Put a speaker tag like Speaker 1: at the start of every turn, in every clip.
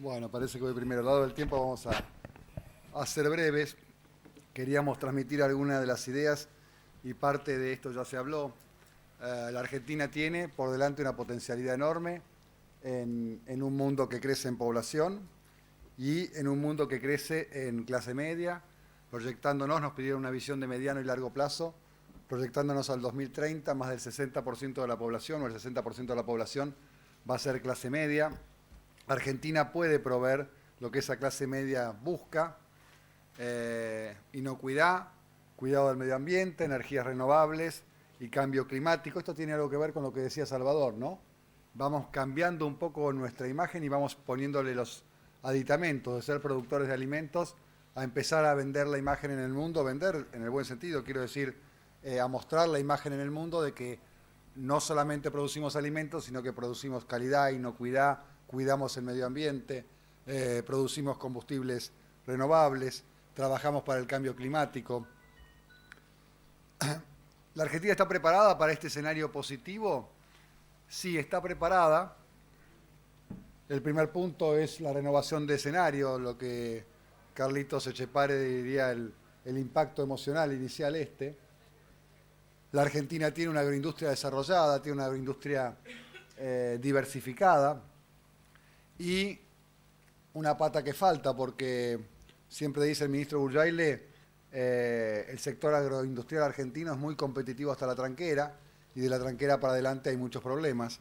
Speaker 1: Bueno, parece que voy primero. Dado el tiempo, vamos a ser breves. Queríamos transmitir algunas de las ideas y parte de esto ya se habló. La Argentina tiene por delante una potencialidad enorme en un mundo que crece en población y en un mundo que crece en clase media, proyectándonos, nos pidieron una visión de mediano y largo plazo, proyectándonos al 2030, más del 60% de la población o el 60% de la población va a ser clase media. Argentina puede proveer lo que esa clase media busca, inocuidad, cuidado del medio ambiente, energías renovables y cambio climático. Esto tiene algo que ver con lo que decía Salvador, ¿no? Vamos cambiando un poco nuestra imagen y vamos poniéndole los aditamentos de ser productores de alimentos a empezar a vender la imagen en el mundo, vender en el buen sentido, quiero decir, a mostrar la imagen en el mundo de que no solamente producimos alimentos, sino que producimos calidad, inocuidad, cuidamos el medio ambiente, producimos combustibles renovables, trabajamos para el cambio climático. ¿La Argentina está preparada para este escenario positivo? Sí, está preparada. El primer punto es la renovación de escenario, lo que Carlitos Echepare diría el impacto emocional inicial este. La Argentina tiene una agroindustria desarrollada, tiene una agroindustria diversificada y una pata que falta, porque siempre dice el ministro Burjaile, el sector agroindustrial argentino es muy competitivo hasta la tranquera y de la tranquera para adelante hay muchos problemas.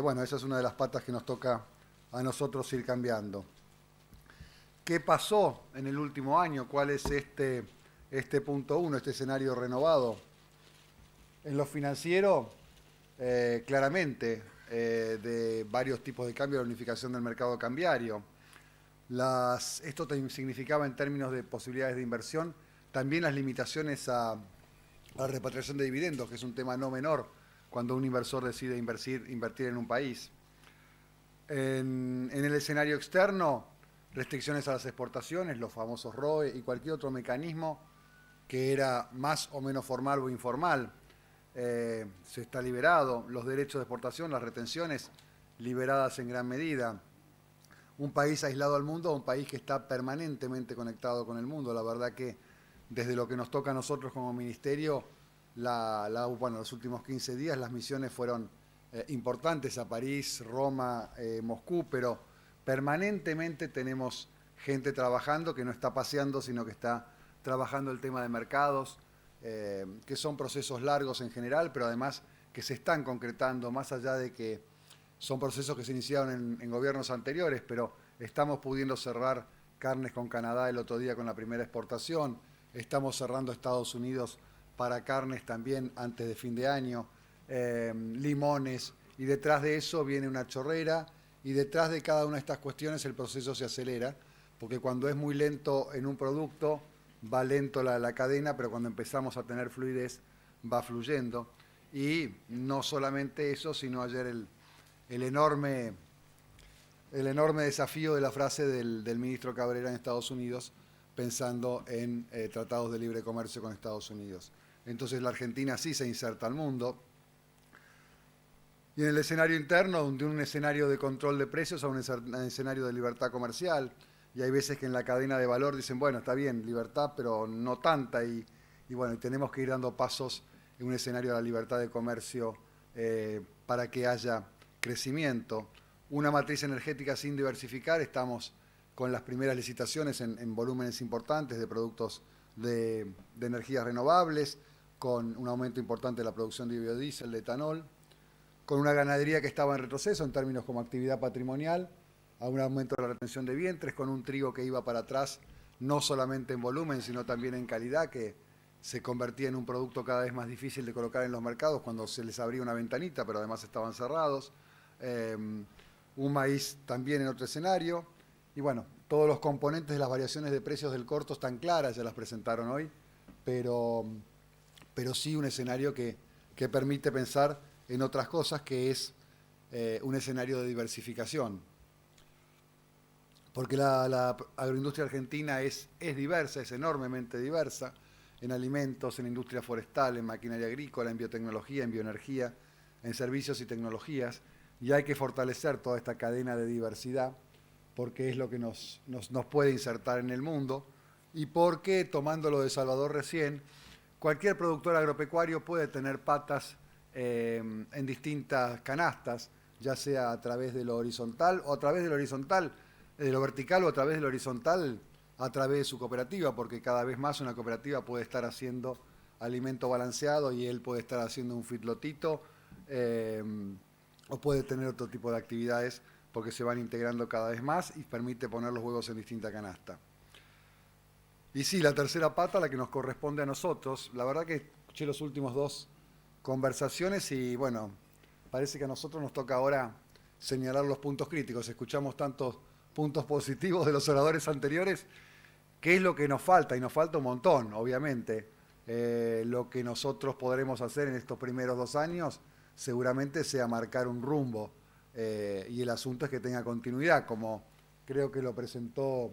Speaker 1: Bueno, esa es una de las patas que nos toca a nosotros ir cambiando. ¿Qué pasó en el último año? ¿Cuál es este punto 1, este escenario renovado? En lo financiero, claramente, de varios tipos de cambio, la unificación del mercado cambiario. Esto significaba en términos de posibilidades de inversión, también las limitaciones a la repatriación de dividendos, que es un tema no menor cuando un inversor decide invertir en un país. En el escenario externo, restricciones a las exportaciones, los famosos ROE y cualquier otro mecanismo que era más o menos formal o informal, se está liberado, los derechos de exportación, las retenciones liberadas en gran medida. Un país aislado al mundo, un país que está permanentemente conectado con el mundo. La verdad que desde lo que nos toca a nosotros como ministerio, bueno, los últimos 15 días las misiones fueron importantes a París, Roma, Moscú, pero permanentemente tenemos gente trabajando que no está paseando, sino que está trabajando el tema de mercados, que son procesos largos en general, pero además que se están concretando, más allá de que son procesos que se iniciaron en gobiernos anteriores, pero estamos pudiendo cerrar carnes con Canadá el otro día con la primera exportación, estamos cerrando Estados Unidos para carnes también antes de fin de año, limones, y detrás de eso viene una chorrera, y detrás de cada una de estas cuestiones el proceso se acelera, porque cuando es muy lento en un producto, va lento la cadena, pero cuando empezamos a tener fluidez, va fluyendo. Y no solamente eso, sino ayer el enorme desafío de la frase del ministro Cabrera en Estados Unidos, pensando en tratados de libre comercio con Estados Unidos. Entonces la Argentina sí se inserta al mundo. Y en el escenario interno, de un escenario de control de precios a un escenario de libertad comercial, y hay veces que en la cadena de valor dicen, bueno, está bien, libertad, pero no tanta, y bueno, tenemos que ir dando pasos en un escenario de la libertad de comercio para que haya crecimiento. Una matriz energética sin diversificar, estamos con las primeras licitaciones en volúmenes importantes de productos de energías renovables, con un aumento importante de la producción de biodiesel, de etanol, con una ganadería que estaba en retroceso en términos como actividad patrimonial, a un aumento de la retención de vientres, con un trigo que iba para atrás, no solamente en volumen, sino también en calidad, que se convertía en un producto cada vez más difícil de colocar en los mercados cuando se les abría una ventanita, pero además estaban cerrados. Un maíz también en otro escenario. Y bueno, todos los componentes de las variaciones de precios del corto están claras, ya las presentaron hoy, pero sí un escenario que permite pensar en otras cosas, que es un escenario de diversificación. Porque la agroindustria argentina es diversa, es enormemente diversa, en alimentos, en industria forestal, en maquinaria agrícola, en biotecnología, en bioenergía, en servicios y tecnologías, y hay que fortalecer toda esta cadena de diversidad porque es lo que nos puede insertar en el mundo, y porque, tomando lo de Salvador recién, cualquier productor agropecuario puede tener patas en distintas canastas, ya sea a través de lo horizontal o a través de lo horizontal, de lo vertical o a través de lo horizontal, a través de su cooperativa, porque cada vez más una cooperativa puede estar haciendo alimento balanceado y él puede estar haciendo un feedlotito, o puede tener otro tipo de actividades porque se van integrando cada vez más y permite poner los huevos en distinta canasta. Y sí, la tercera pata, la que nos corresponde a nosotros, la verdad que escuché los últimos dos conversaciones y bueno, parece que a nosotros nos toca ahora señalar los puntos críticos. Escuchamos tantos puntos positivos de los oradores anteriores, ¿qué es lo que nos falta? Y nos falta un montón, obviamente. Lo que nosotros podremos hacer en estos primeros 2 años seguramente sea marcar un rumbo, y el asunto es que tenga continuidad, como creo que lo presentó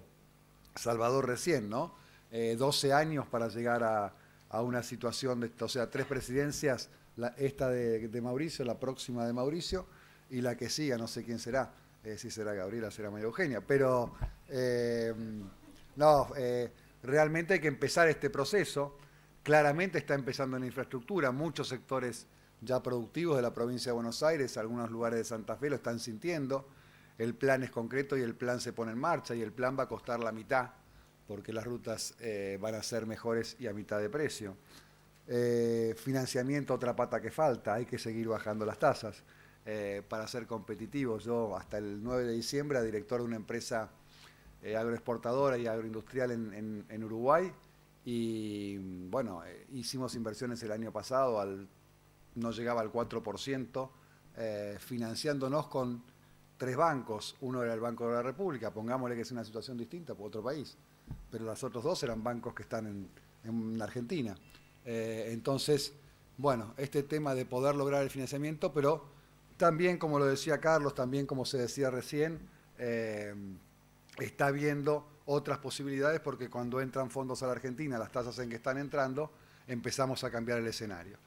Speaker 1: Salvador recién, ¿no? 12 años para llegar a una situación de esto, o sea, 3 presidencias, esta de Mauricio, la próxima de Mauricio, y la que siga, no sé quién será, si será Gabriela, será María Eugenia, pero realmente hay que empezar este proceso. Claramente está empezando en la infraestructura, muchos sectores ya productivos de la provincia de Buenos Aires, algunos lugares de Santa Fe lo están sintiendo, el plan es concreto y el plan se pone en marcha y el plan va a costar la mitad, porque las rutas van a ser mejores y a mitad de precio. Financiamiento, otra pata que falta, hay que seguir bajando las tasas para ser competitivos. Yo hasta el 9 de diciembre era director de una empresa agroexportadora y agroindustrial en Uruguay, y bueno, hicimos inversiones el año pasado, no llegaba al 4%, financiándonos con 3 bancos. Uno era el Banco de la República, pongámosle que es una situación distinta por otro país, pero los otros 2 eran bancos que están en Argentina. Entonces, bueno, este tema de poder lograr el financiamiento, pero también, como lo decía Carlos, también como se decía recién, está viendo otras posibilidades, porque cuando entran fondos a la Argentina, las tasas en que están entrando, empezamos a cambiar el escenario.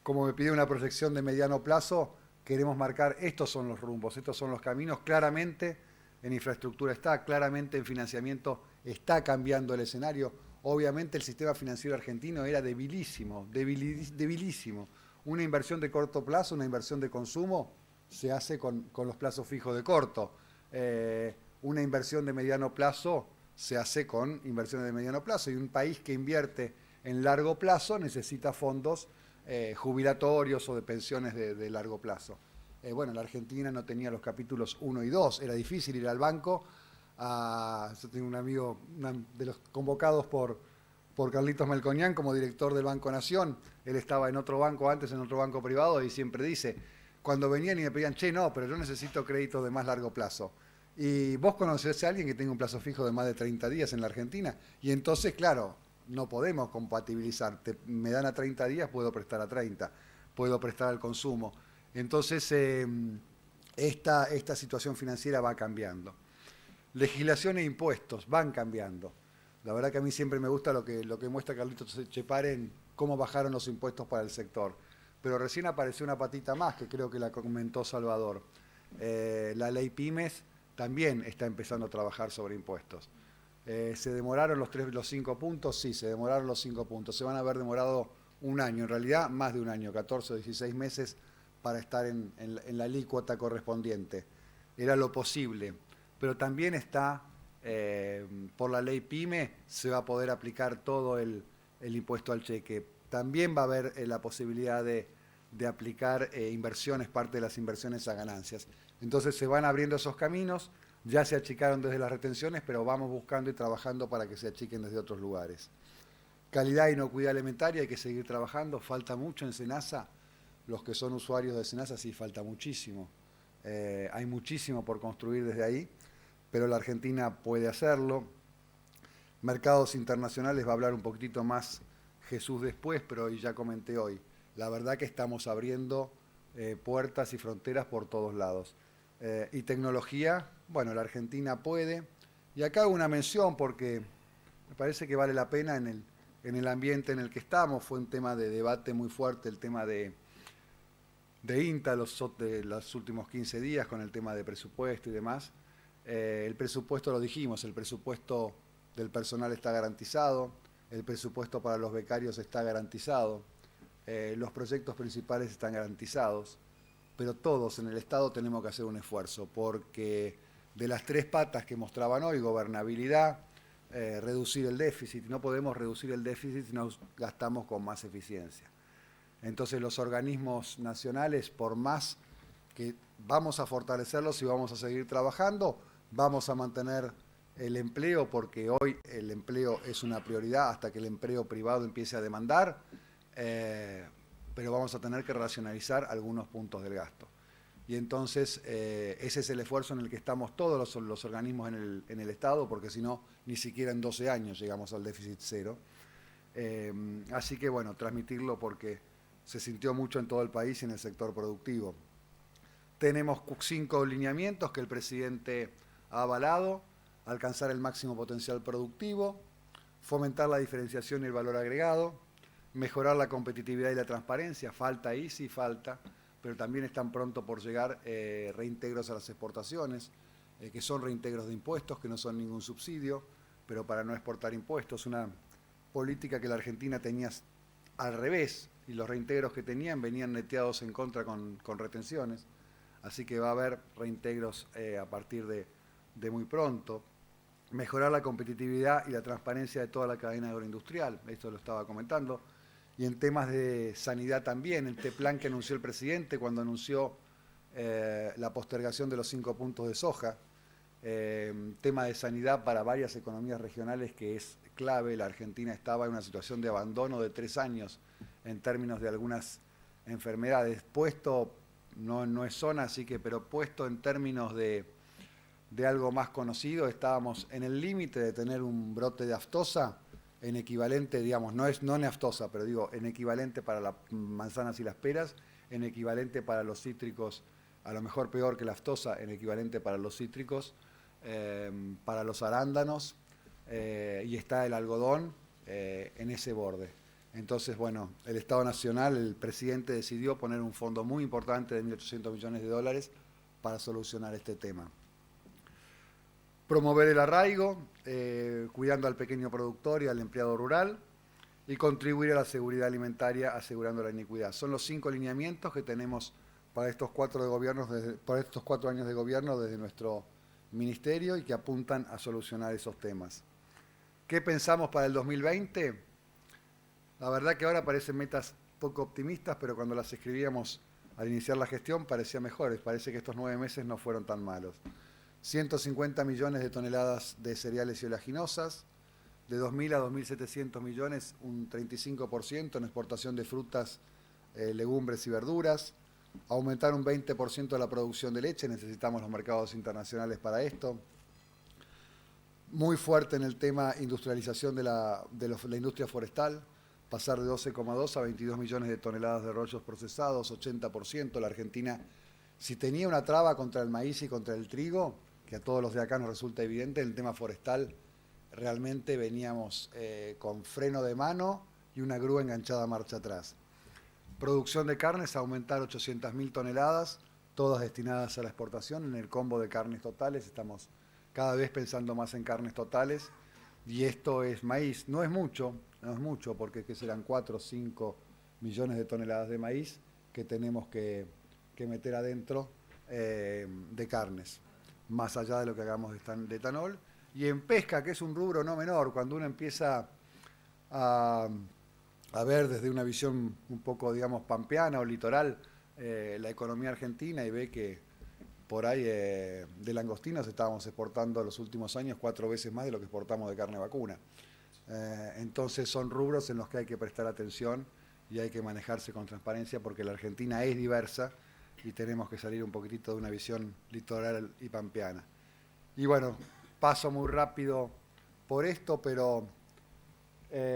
Speaker 1: Como me pide una proyección de mediano plazo, queremos marcar, estos son los rumbos, estos son los caminos. Claramente en infraestructura está, claramente en financiamiento está cambiando el escenario. Obviamente el sistema financiero argentino era debilísimo, debilísimo. Una inversión de corto plazo, una inversión de consumo, se hace con los plazos fijos de corto. Una inversión de mediano plazo se hace con inversiones de mediano plazo, y un país que invierte en largo plazo necesita fondos jubilatorios o de pensiones de largo plazo. Bueno, la Argentina no tenía los capítulos 1 y 2, era difícil ir al banco. Yo tengo un amigo, de los convocados por Carlitos Melconian como director del Banco Nación. Él estaba en otro banco antes, en otro banco privado, y siempre dice, cuando venían y me pedían, che, no, pero yo necesito créditos de más largo plazo. ¿Y vos conocés a alguien que tenga un plazo fijo de más de 30 días en la Argentina? Y entonces, claro, no podemos compatibilizar. Me dan a 30 días, puedo prestar a 30, puedo prestar al consumo. Entonces, esta situación financiera va cambiando. Legislación e impuestos van cambiando. La verdad que a mí siempre me gusta lo que muestra Carlitos Chepare en cómo bajaron los impuestos para el sector. Pero recién apareció una patita más, que creo que la comentó Salvador. La ley Pymes también está empezando a trabajar sobre impuestos. ¿Se demoraron los 5 puntos? Sí, se demoraron los 5 puntos. Se van a haber demorado un año, en realidad más de un año, 14 o 16 meses para estar en la alícuota correspondiente. Era lo posible. Pero también está, por la ley PYME, se va a poder aplicar todo el impuesto al cheque. También va a haber la posibilidad de aplicar inversiones, parte de las inversiones a ganancias. Entonces se van abriendo esos caminos, ya se achicaron desde las retenciones, pero vamos buscando y trabajando para que se achiquen desde otros lugares. Calidad e inocuidad alimentaria, hay que seguir trabajando, falta mucho en SENASA. Los que son usuarios de SENASA sí falta muchísimo. Hay muchísimo por construir desde ahí, pero la Argentina puede hacerlo. Mercados internacionales va a hablar un poquitito más Jesús después, pero hoy ya comenté hoy. La verdad que estamos abriendo puertas y fronteras por todos lados. Y tecnología, bueno, la Argentina puede. Y acá hago una mención porque me parece que vale la pena en el ambiente en el que estamos. Fue un tema de debate muy fuerte, el tema de INTA de los últimos 15 días con el tema de presupuesto y demás. El presupuesto, lo dijimos, el presupuesto del personal está garantizado, el presupuesto para los becarios está garantizado, los proyectos principales están garantizados, pero todos en el Estado tenemos que hacer un esfuerzo, porque de las tres patas que mostraban hoy, gobernabilidad, reducir el déficit, no podemos reducir el déficit si nos gastamos con más eficiencia. Entonces los organismos nacionales, por más que vamos a fortalecerlos y vamos a seguir trabajando, vamos a mantener el empleo, porque hoy el empleo es una prioridad hasta que el empleo privado empiece a demandar, pero vamos a tener que racionalizar algunos puntos del gasto. Y entonces ese es el esfuerzo en el que estamos todos los organismos en el Estado, porque si no, ni siquiera en 12 años llegamos al déficit cero. Así que bueno, transmitirlo porque se sintió mucho en todo el país y en el sector productivo. Tenemos 5 lineamientos que el presidente ha avalado: alcanzar el máximo potencial productivo, fomentar la diferenciación y el valor agregado, mejorar la competitividad y la transparencia. Falta ahí, sí falta, pero también están pronto por llegar reintegros a las exportaciones, que son reintegros de impuestos, que no son ningún subsidio, pero para no exportar impuestos, una política que la Argentina tenía al revés, y los reintegros que tenían venían neteados en contra con retenciones, así que va a haber reintegros a partir de muy pronto. Mejorar la competitividad y la transparencia de toda la cadena agroindustrial, esto lo estaba comentando. Y en temas de sanidad también, este plan que anunció el presidente cuando anunció la postergación de los 5 puntos de soja, tema de sanidad para varias economías regionales que es clave. La Argentina estaba en una situación de abandono de 3 años en términos de algunas enfermedades. Puesto, no es zona, así que, pero puesto en términos de algo más conocido, estábamos en el límite de tener un brote de aftosa en equivalente, digamos, no neaftosa, pero digo, en equivalente para las manzanas y las peras, en equivalente para los cítricos, a lo mejor peor que la aftosa, en equivalente para los cítricos, para los arándanos, y está el algodón en ese borde. Entonces, bueno, el Estado Nacional, el presidente decidió poner un fondo muy importante de 1.800 millones de dólares para solucionar este tema. Promover el arraigo, cuidando al pequeño productor y al empleado rural, y contribuir a la seguridad alimentaria asegurando la iniquidad. Son los 5 lineamientos que tenemos para estos 4 años de gobierno desde nuestro ministerio y que apuntan a solucionar esos temas. ¿Qué pensamos para el 2020? La verdad que ahora parecen metas poco optimistas, pero cuando las escribíamos al iniciar la gestión parecían mejores. Parece que estos 9 meses no fueron tan malos. 150 millones de toneladas de cereales y oleaginosas, de 2.000 a 2.700 millones, un 35% en exportación de frutas, legumbres y verduras, aumentar un 20% la producción de leche, necesitamos los mercados internacionales para esto. Muy fuerte en el tema industrialización de la industria forestal, pasar de 12,2 a 22 millones de toneladas de rollos procesados, 80%. La Argentina, si tenía una traba contra el maíz y contra el trigo, que a todos los de acá nos resulta evidente, en el tema forestal realmente veníamos con freno de mano y una grúa enganchada a marcha atrás. Producción de carnes, aumentar 800.000 toneladas, todas destinadas a la exportación. En el combo de carnes totales estamos cada vez pensando más en carnes totales, y esto es maíz. No es mucho porque ¿qué serán? 4 o 5 millones de toneladas de maíz que tenemos que meter adentro de carnes, más allá de lo que hagamos de etanol. Y en pesca, que es un rubro no menor, cuando uno empieza a ver desde una visión un poco, digamos, pampeana o litoral, la economía argentina, y ve que por ahí de langostinos estábamos exportando los últimos años 4 veces más de lo que exportamos de carne vacuna. Entonces son rubros en los que hay que prestar atención y hay que manejarse con transparencia, porque la Argentina es diversa y tenemos que salir un poquitito de una visión litoral y pampeana. Y bueno, paso muy rápido por esto, pero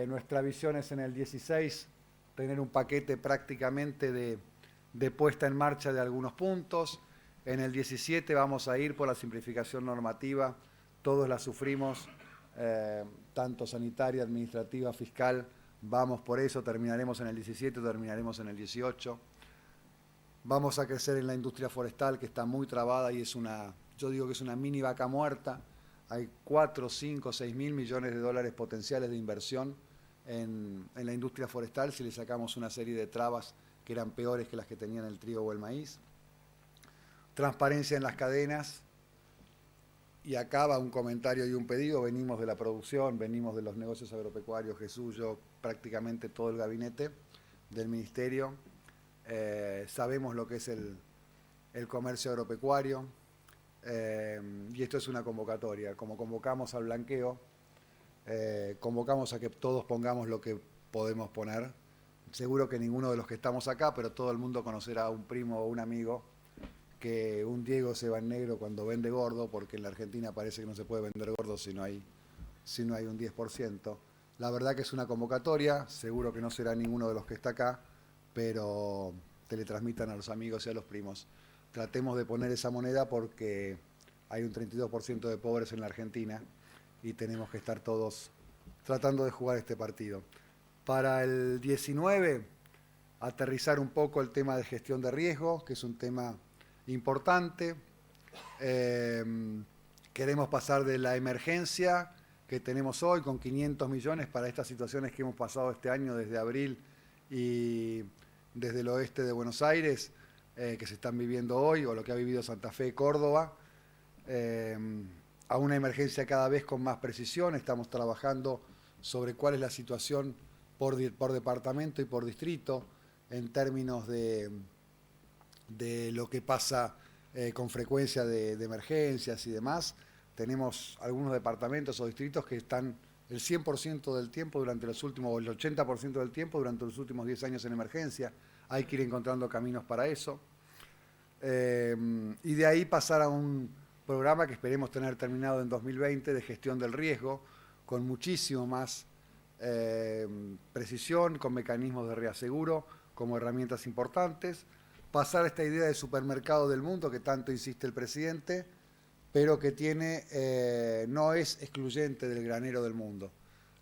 Speaker 1: nuestra visión es en el 16 tener un paquete prácticamente de puesta en marcha de algunos puntos. En el 17 vamos a ir por la simplificación normativa, todos la sufrimos, tanto sanitaria, administrativa, fiscal, vamos por eso, terminaremos en el 17, terminaremos en el 18. Vamos a crecer en la industria forestal, que está muy trabada y es una yo digo que es una mini vaca muerta. Hay 4, 5, 6 mil millones de dólares potenciales de inversión en la industria forestal si le sacamos una serie de trabas que eran peores que las que tenían el trigo o el maíz. Transparencia en las cadenas. Y acá va un comentario y un pedido. Venimos de la producción, venimos de los negocios agropecuarios, Jesús, yo, prácticamente todo el gabinete del ministerio. Sabemos lo que es el comercio agropecuario. Y esto es una convocatoria. Como convocamos al blanqueo, convocamos a que todos pongamos lo que podemos poner. Seguro que ninguno de los que estamos acá, pero todo el mundo conocerá a un primo o un amigo que un Diego se va en negro cuando vende gordo, porque en la Argentina parece que no se puede vender gordo si no hay un 10%. La verdad que es una convocatoria, seguro que no será ninguno de los que está acá, pero teletransmitan a los amigos y a los primos. Tratemos de poner esa moneda porque hay un 32% de pobres en la Argentina y tenemos que estar todos tratando de jugar este partido. Para el 19, aterrizar un poco el tema de gestión de riesgo, que es un tema importante. Queremos pasar de la emergencia que tenemos hoy con 500 millones para estas situaciones que hemos pasado este año desde abril y desde el oeste de Buenos Aires, que se están viviendo hoy, o lo que ha vivido Santa Fe y Córdoba, a una emergencia cada vez con más precisión. Estamos trabajando sobre cuál es la situación por departamento y por distrito en términos de lo que pasa con frecuencia de emergencias y demás. Tenemos algunos departamentos o distritos que están el 100% del tiempo durante los últimos, o el 80% del tiempo durante los últimos 10 años en emergencia. Hay que ir encontrando caminos para eso. Y de ahí pasar a un programa que esperemos tener terminado en 2020 de gestión del riesgo, con muchísimo más precisión, con mecanismos de reaseguro como herramientas importantes. Pasar a esta idea de supermercado del mundo que tanto insiste el presidente, pero que no es excluyente del granero del mundo.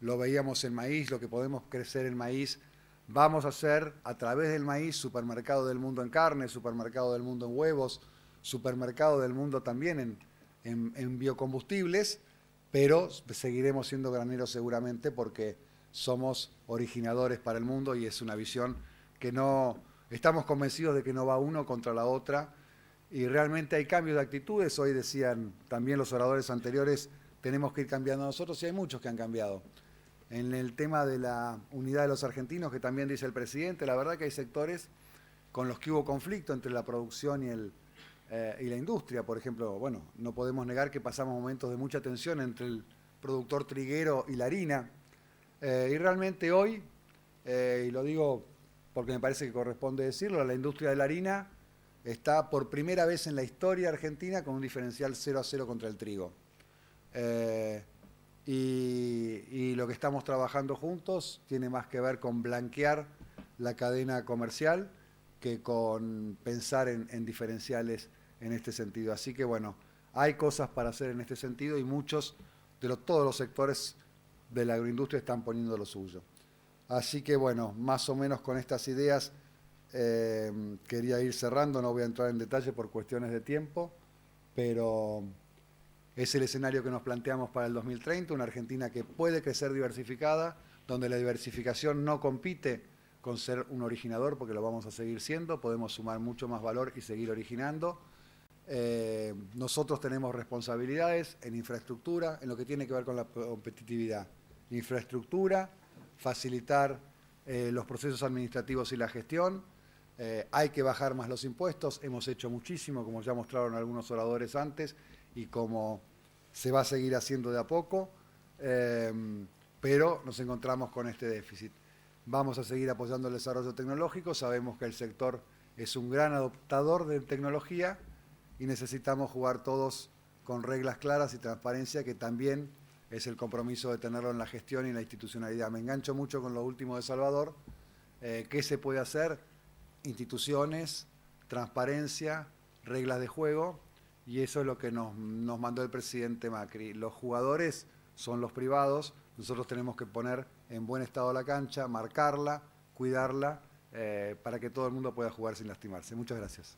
Speaker 1: Lo veíamos en maíz, lo que podemos crecer en maíz, vamos a hacer a través del maíz supermercado del mundo en carne, supermercado del mundo en huevos, supermercado del mundo también en biocombustibles, pero seguiremos siendo graneros seguramente porque somos originadores para el mundo y es una visión que no... Estamos convencidos de que no va uno contra la otra y realmente hay cambios de actitudes. Hoy decían también los oradores anteriores, tenemos que ir cambiando nosotros y hay muchos que han cambiado. En el tema de la unidad de los argentinos, que también dice el presidente, la verdad que hay sectores con los que hubo conflicto entre la producción y la industria. Por ejemplo, bueno, no podemos negar que pasamos momentos de mucha tensión entre el productor triguero y la harina. Y realmente hoy, y lo digo porque me parece que corresponde decirlo, la industria de la harina está por primera vez en la historia argentina con un diferencial 0-0 contra el trigo. Y lo que estamos trabajando juntos tiene más que ver con blanquear la cadena comercial que con pensar en diferenciales en este sentido. Así que bueno, hay cosas para hacer en este sentido y muchos de todos los sectores de la agroindustria están poniendo lo suyo. Así que bueno, más o menos con estas ideas quería ir cerrando, no voy a entrar en detalle por cuestiones de tiempo, pero es el escenario que nos planteamos para el 2030, una Argentina que puede crecer diversificada, donde la diversificación no compite con ser un originador, porque lo vamos a seguir siendo, podemos sumar mucho más valor y seguir originando. Nosotros tenemos responsabilidades en infraestructura, en lo que tiene que ver con la competitividad. Infraestructura, facilitar los procesos administrativos y la gestión. Hay que bajar más los impuestos, hemos hecho muchísimo, como ya mostraron algunos oradores antes, y como se va a seguir haciendo de a poco, pero nos encontramos con este déficit. Vamos a seguir apoyando el desarrollo tecnológico, sabemos que el sector es un gran adoptador de tecnología y necesitamos jugar todos con reglas claras y transparencia, que también es el compromiso de tenerlo en la gestión y en la institucionalidad. Me engancho mucho con lo último de Salvador. ¿Qué se puede hacer? Instituciones, transparencia, reglas de juego, y eso es lo que nos mandó el presidente Macri. Los jugadores son los privados, nosotros tenemos que poner en buen estado la cancha, marcarla, cuidarla, para que todo el mundo pueda jugar sin lastimarse. Muchas gracias.